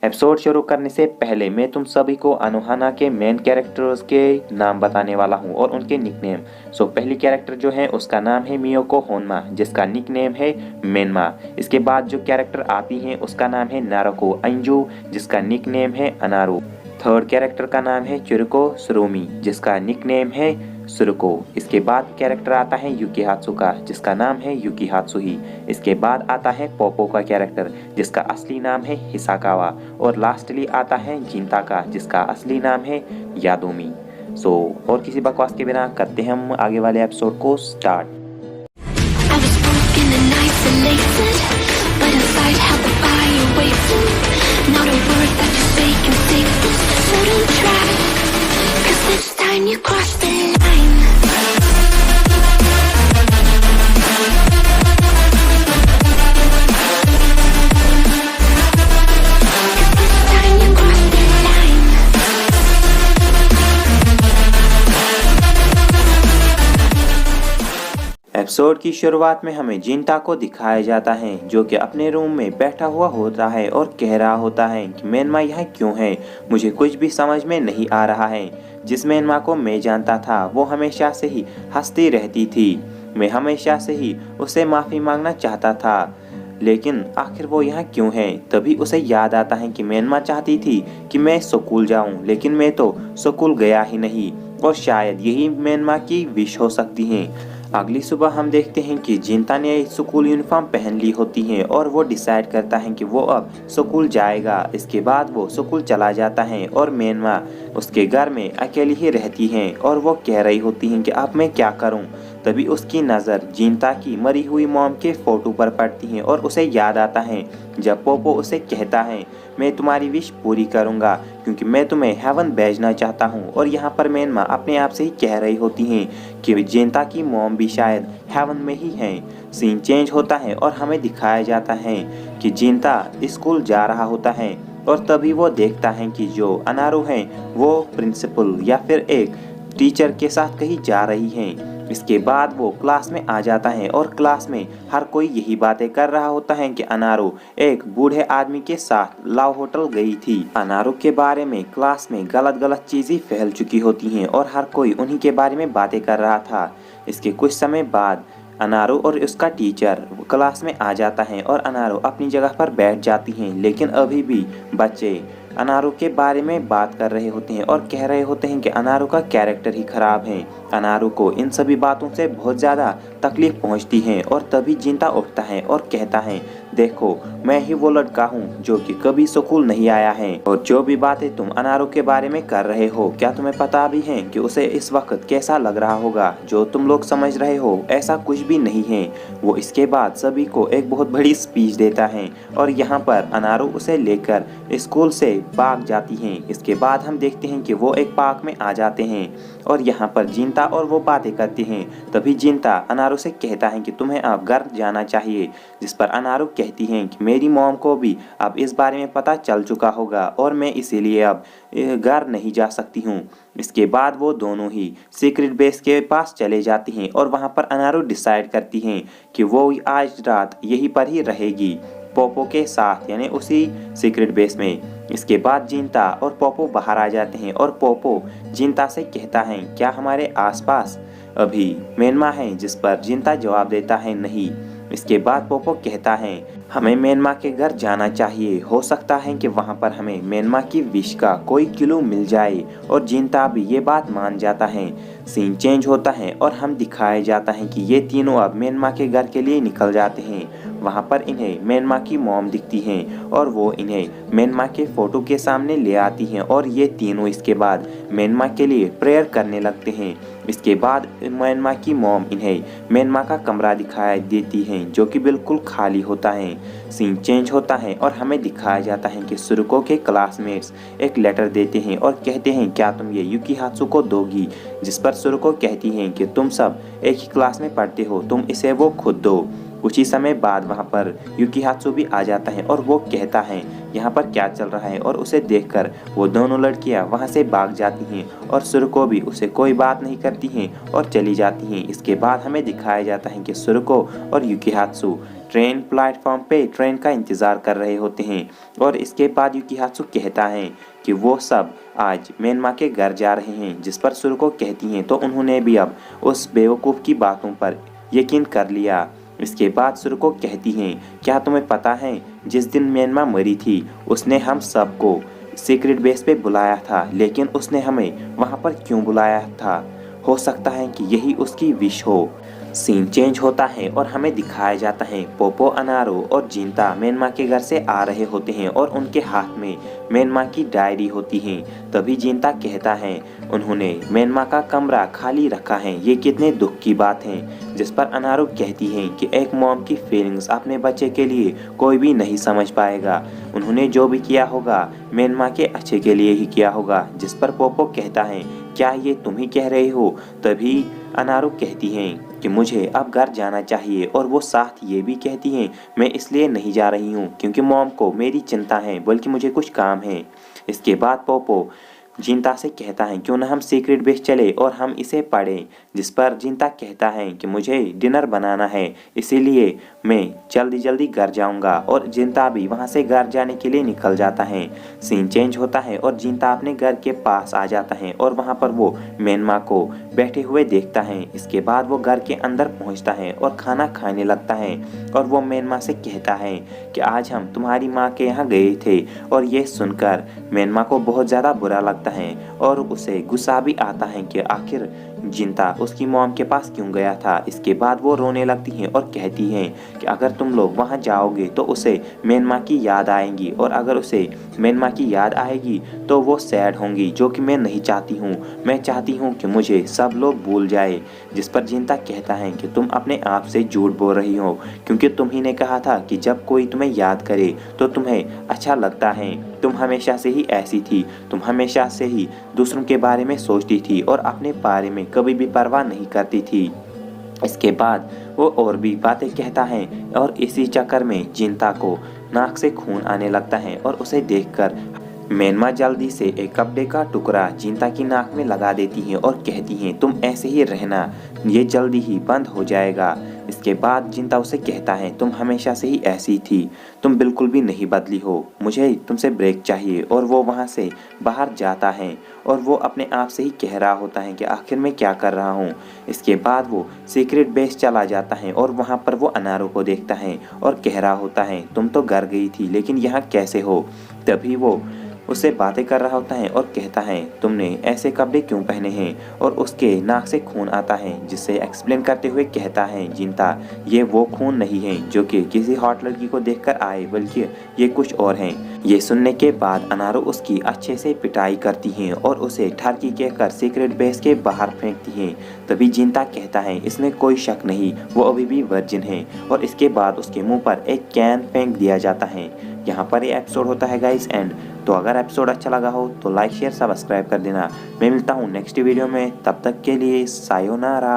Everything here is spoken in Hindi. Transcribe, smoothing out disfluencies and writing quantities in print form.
एपिसोड शुरू करने से पहले मैं तुम सभी को अनोहाना के मेन कैरेक्टर्स के नाम बताने वाला हूँ और उनके निकनेम। पहली कैरेक्टर जो है उसका नाम है मियोको होन्मा, जिसका निकनेम है मेनमा। इसके बाद जो कैरेक्टर आती है उसका नाम है नारुको अंजू, जिसका निकनेम है अनारू। थर्ड कैरेक्टर का नाम है चुरुको सुरुमी, जिसका निकनेम है सुरुको। इसके बाद कैरेक्टर आता है युकीहात्सु का, जिसका नाम है युकीहात्सुही। इसके बाद आता है पोपो का कैरेक्टर, जिसका असली नाम है हिसाकावा। और लास्टली आता है जिंता का, जिसका असली नाम है यादोमी। और किसी बकवास के बिना करते हैं हम आगे वाले एपिसोड को start. You crossed the line. Episode की शुरुआत में हमें जिंता को दिखाया जाता है, जो कि अपने रूम में बैठा हुआ होता है और कह रहा होता है कि मेनमा यहाँ क्यों है, मुझे कुछ भी समझ में नहीं आ रहा है। जिस मेनमा को मैं जानता था वो हमेशा से ही हंसती रहती थी। मैं हमेशा से ही उसे माफ़ी मांगना चाहता था, लेकिन आखिर वो यहाँ क्यों है। तभी उसे याद आता है कि मेनमा चाहती थी कि मैं स्कूल जाऊँ, लेकिन मैं तो स्कूल गया ही नहीं, और शायद यही मेनमा की विश हो सकती है। अगली सुबह हम देखते हैं कि जिंता ने स्कूल यूनिफॉर्म पहन ली होती है और वो डिसाइड करता है कि वो अब स्कूल जाएगा। इसके बाद वो स्कूल चला जाता है और मेनमा उसके घर में अकेली ही रहती हैं और वो कह रही होती हैं कि अब मैं क्या करूं। तभी उसकी नज़र जिंता की मरी हुई मॉम के फोटो पर पड़ती है और उसे याद आता है जब पोपो उसे कहता है मैं तुम्हारी विश पूरी करूंगा क्योंकि मैं तुम्हें हेवन भेजना चाहता हूं। और यहाँ पर मेनमा अपने आप से ही कह रही होती हैं कि जिंता की मॉम भी शायद हेवन में ही है। सीन चेंज होता है और हमें दिखाया जाता है कि जिंता स्कूल जा रहा होता है और तभी वो देखता है कि जो अनारू है वो प्रिंसिपल या फिर एक टीचर के साथ कहीं जा रही हैं। इसके बाद वो क्लास में आ जाता है और क्लास में हर कोई यही बातें कर रहा होता है कि अनारू एक बूढ़े आदमी के साथ लव होटल गई थी। अनारू के बारे में क्लास में गलत गलत चीजें फैल चुकी होती हैं और हर कोई उन्हीं के बारे में बातें कर रहा था। इसके कुछ समय बाद अनारू और उसका टीचर क्लास में आ जाता है और अनारू अपनी जगह पर बैठ जाती हैं, लेकिन अभी भी बच्चे अनारू के बारे में बात कर रहे होते हैं और कह रहे होते हैं कि अनारू का कैरेक्टर ही खराब है। अनारू को इन सभी बातों से बहुत ज़्यादा तकलीफ पहुंचती है और तभी जिंता उठता है और कहता है देखो मैं ही वो लड़का हूँ जो कि कभी स्कूल नहीं आया है, और जो भी बातें तुम अनारू के बारे में कर रहे हो क्या तुम्हें पता भी है कि उसे इस वक्त कैसा लग रहा होगा। जो तुम लोग समझ रहे हो ऐसा कुछ भी नहीं है। वो इसके बाद सभी को एक बहुत बड़ी स्पीच देता है और यहाँ पर अनारू उसे लेकर स्कूल से भाग जाती हैं। इसके बाद हम देखते हैं कि वो एक पार्क में आ जाते हैं और यहाँ पर जिंता और वो बातें करते हैं। तभी जिंता अनारू से कहता है कि तुम्हें अब घर जाना चाहिए, जिस पर अनारू कहती हैं कि मेरी मॉम को भी अब इस बारे में पता चल चुका होगा और मैं इसीलिए अब घर नहीं जा सकती हूँ। इसके बाद वो दोनों ही सीक्रेट बेस के पास चले जाती हैं और वहाँ पर अनारू डिसाइड करती हैं कि वो आज रात यहीं पर ही रहेगी पोपो के साथ, यानी उसी सीक्रेट बेस में। इसके बाद जिंता और पोपो बाहर आ जाते हैं और पोपो जिंता से कहता है क्या हमारे आसपास अभी मेनमा है, जिस पर जिंता जवाब देता है नहीं। इसके बाद पोपो कहता है हमें मेनमा के घर जाना चाहिए, हो सकता है कि वहाँ पर हमें मेनमा की विश का कोई क्लू मिल जाए, और जिंता भी ये बात मान जाता है। सीन चेंज होता है और हम दिखाया जाता है कि ये तीनों अब मेनमा के घर के लिए निकल जाते हैं। वहाँ पर इन्हें मेनमा की मॉम दिखती हैं और वो इन्हें मेनमा के फोटो के सामने ले आती हैं और ये तीनों इसके बाद मेनमा के लिए प्रेयर करने लगते हैं। इसके बाद मेनमा की मॉम इन्हें मेनमा का कमरा दिखाई देती हैं जो कि बिल्कुल खाली होता है। सीन चेंज होता है और हमें दिखाया जाता है कि सुरुको के क्लासमेट्स एक लेटर देते हैं और कहते हैं क्या तुम ये युकीहात्सु को दोगी, जिस पर सुरुको कहती हैं कि तुम सब एक ही क्लास में पढ़ते हो, तुम इसे वो खुद दो। कुछ ही समय बाद वहाँ पर युकीहात्सु भी आ जाता है और वो कहता है यहाँ पर क्या चल रहा है, और उसे देखकर वो दोनों लड़कियाँ वहाँ से भाग जाती हैं और सुरुको भी उसे कोई बात नहीं करती हैं और चली जाती हैं। इसके बाद हमें दिखाया जाता है कि सुरुको और युकीहात्सु ट्रेन प्लेटफॉर्म पे ट्रेन का इंतज़ार कर रहे होते हैं और इसके बाद यूकीहात्सु कहता है कि वो सब आज मेनमा के घर जा रहे हैं, जिस पर सुरुको कहती हैं तो उन्होंने भी अब उस बेवकूफ़ की बातों पर यकीन कर लिया। इसके बाद सुरुको कहती हैं, क्या तुम्हें पता है जिस दिन मेनमा मरी थी उसने हम सबको सीक्रेट बेस पे बुलाया था, लेकिन उसने हमें वहाँ पर क्यों बुलाया था? हो सकता है कि यही उसकी विश हो। सीन चेंज होता है और हमें दिखाया जाता है पोपो, अनारो और जिंता मेनमा के घर से आ रहे होते हैं और उनके हाथ में मेनमा की डायरी होती है। तभी जिंता कहता है उन्होंने मेनमा का कमरा खाली रखा है, ये कितने दुख की बात है। जिस पर अनारो कहती है कि एक मॉम की फीलिंग्स अपने बच्चे के लिए कोई भी नहीं समझ पाएगा, उन्होंने जो भी किया होगा मेनमा के अच्छे के लिए ही किया होगा। जिस पर पोपो कहता है, क्या ये तुम ही कह रहे हो? तभी अनारो कहती हैं कि मुझे अब घर जाना चाहिए और वो साथ ये भी कहती हैं मैं इसलिए नहीं जा रही हूँ क्योंकि मॉम को मेरी चिंता है, बल्कि मुझे कुछ काम है। इसके बाद पोपो जिंता से कहता है क्यों ना हम सीक्रेट बेस चले और हम इसे पढ़ें। जिस पर जिंता कहता है कि मुझे डिनर बनाना है, इसीलिए मैं जल्दी जल्दी घर जाऊंगा और जिंता भी वहां से घर जाने के लिए निकल जाता है। सीन चेंज होता है और जिंता अपने घर के पास आ जाता है और वहां पर वो मेनमा को बैठे हुए देखता है। इसके बाद वो घर के अंदर पहुंचता है और खाना खाने लगता है और वो मेनमा से कहता है कि आज हम तुम्हारी माँ के यहाँ गए थे। और ये सुनकर मेनमा को बहुत ज़्यादा बुरा लगता है और उसे गुस्सा भी आता है कि आखिर जिंता उसकी मॉम के पास क्यों गया था। इसके बाद वो रोने लगती हैं और कहती हैं कि अगर तुम लोग वहाँ जाओगे तो उसे मेनमा की याद आएगी और अगर उसे मेनमा की याद आएगी तो वो सैड होंगी, जो कि मैं नहीं चाहती हूँ। मैं चाहती हूँ कि मुझे सब लोग भूल जाए। जिस पर जिंता कहता है कि तुम अपने आप से झूठ बोल रही हो क्योंकि तुम ही ने कहा था कि जब कोई तुम्हें याद करे तो तुम्हें अच्छा लगता है। तुम हमेशा से ही ऐसी थी, तुम हमेशा से ही दूसरों के बारे में सोचती थी और अपने बारे में कभी भी परवाह नहीं करती थी। इसके बाद वो और भी बातें कहता है और इसी चक्कर में जिंता को नाक से खून आने लगता है और उसे देखकर मेनमा जल्दी से एक कपड़े का टुकड़ा जिंता की नाक में लगा देती हैं और कहती हैं तुम ऐसे ही रहना, ये जल्दी ही बंद हो जाएगा। इसके बाद जिंता उसे कहता है तुम हमेशा से ही ऐसी थी, तुम बिल्कुल भी नहीं बदली हो, मुझे तुमसे ब्रेक चाहिए। और वो वहाँ से बाहर जाता है और वो अपने आप से ही कह रहा होता है कि आखिर मैं क्या कर रहा हूँ। इसके बाद वो सीक्रेट बेस चला जाता है और वहाँ पर वो अनारो को देखता है और कह रहा होता है तुम तो घर गई थी लेकिन यहाँ कैसे हो। तभी वो उससे बातें कर रहा होता है और कहता है तुमने ऐसे कपड़े क्यों पहने हैं, और उसके नाक से खून आता है जिससे एक्सप्लेन करते हुए कहता है जिंता ये वो खून नहीं है जो कि किसी हॉट लड़की को देखकर आए, बल्कि ये कुछ और हैं। ये सुनने के बाद अनारो उसकी अच्छे से पिटाई करती हैं और उसे ठरकी कहकर सीक्रेट बेस के बाहर फेंकती हैं। तभी जिंता कहता है इसमें कोई शक नहीं, वो अभी भी वर्जिन है। और इसके बाद उसके मुंह पर एक कैन फेंक दिया जाता है। यहाँ पर ये एपिसोड होता है गाइस एंड। तो अगर एपिसोड अच्छा लगा हो तो लाइक शेयर सब्सक्राइब कर देना। मैं मिलता हूँ नेक्स्ट वीडियो में, तब तक के लिए सायोनारा।